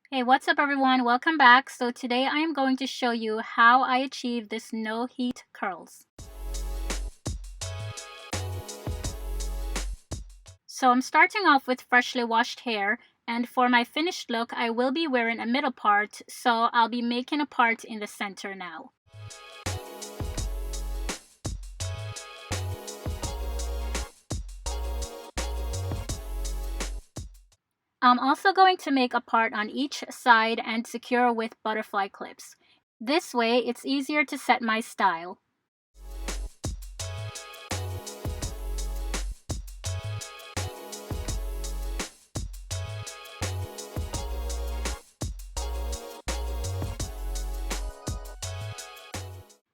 Hey, what's up everyone? Welcome back. So today I am going to show you how I achieve this no heat curls. So I'm starting off with freshly washed hair, and for my finished look I will be wearing a middle part, so I'll be making a part in the center now. I'm also going to make a part on each side and secure with butterfly clips. This way it's easier to set my style.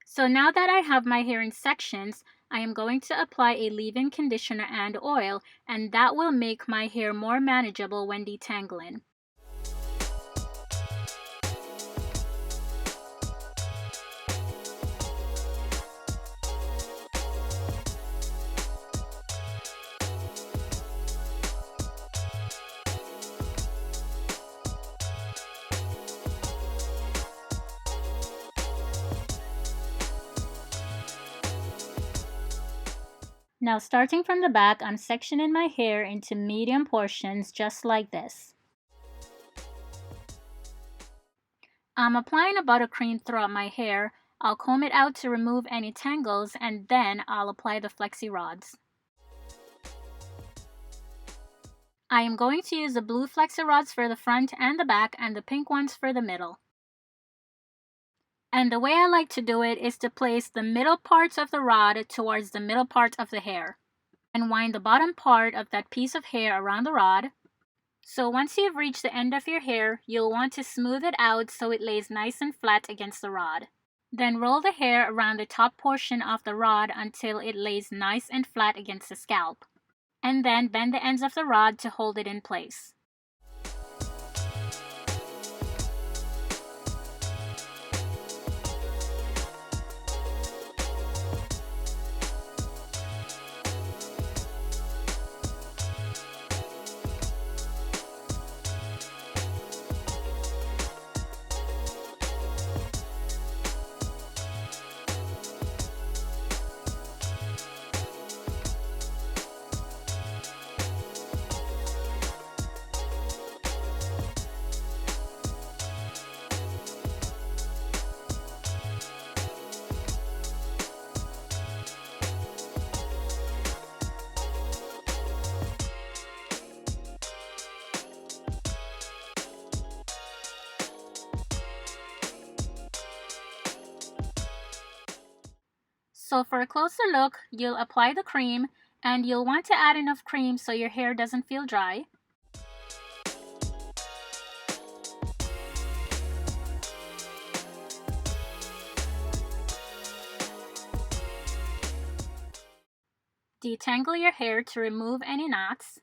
So now that I have my hair in sections, I am going to apply a leave-in conditioner and oil, and that will make my hair more manageable when detangling. Now starting from the back, I'm sectioning my hair into medium portions just like this. I'm applying a buttercream throughout my hair. I'll comb it out to remove any tangles, and then I'll apply the Flexi Rods. I am going to use the blue Flexi Rods for the front and the back and the pink ones for the middle. And the way I like to do it is to place the middle parts of the rod towards the middle part of the hair. And wind the bottom part of that piece of hair around the rod. So once you've reached the end of your hair, you'll want to smooth it out so it lays nice and flat against the rod. Then roll the hair around the top portion of the rod until it lays nice and flat against the scalp. And then bend the ends of the rod to hold it in place. So for a closer look, you'll apply the cream, and you'll want to add enough cream so your hair doesn't feel dry. Detangle your hair to remove any knots.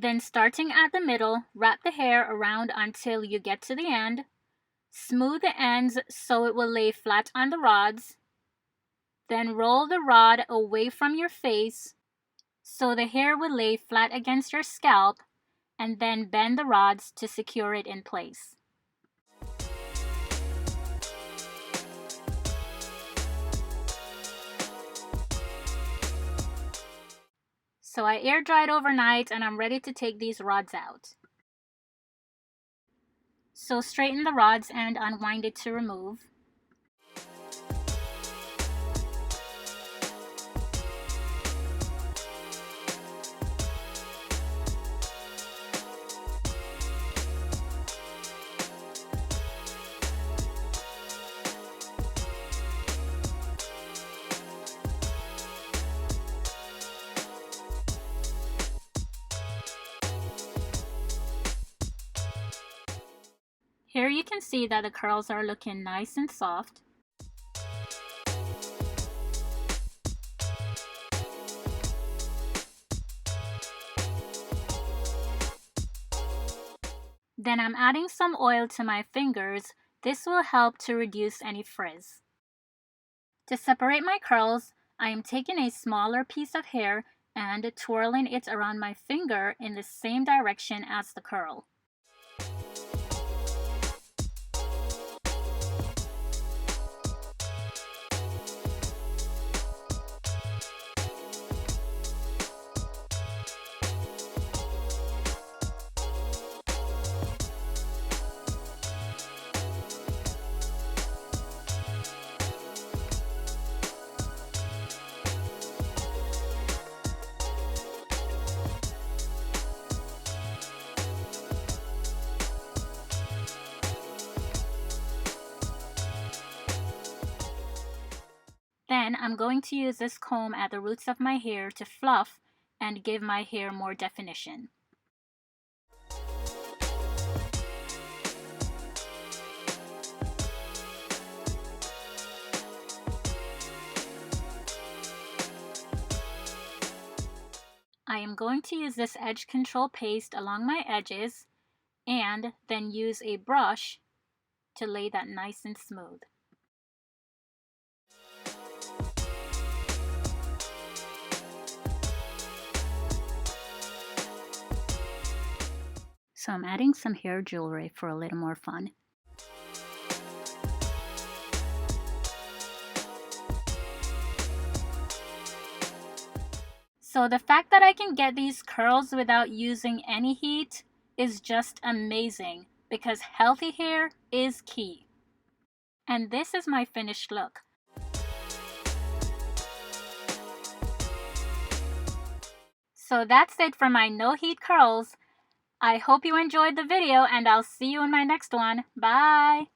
Then starting at the middle, wrap the hair around until you get to the end. Smooth the ends so it will lay flat on the rods. Then roll the rod away from your face so the hair will lay flat against your scalp, and then bend the rods to secure it in place. So I air dried overnight and I'm ready to take these rods out. So straighten the rods and unwind it to remove. Here you can see that the curls are looking nice and soft. Then I'm adding some oil to my fingers. This will help to reduce any frizz. To separate my curls, I am taking a smaller piece of hair and twirling it around my finger in the same direction as the curl. Then I'm going to use this comb at the roots of my hair to fluff and give my hair more definition. I am going to use this edge control paste along my edges and then use a brush to lay that nice and smooth. So I'm adding some hair jewelry for a little more fun. So the fact that I can get these curls without using any heat is just amazing because healthy hair is key. And this is my finished look. So that's it for my no heat curls. I hope you enjoyed the video and I'll see you in my next one. Bye!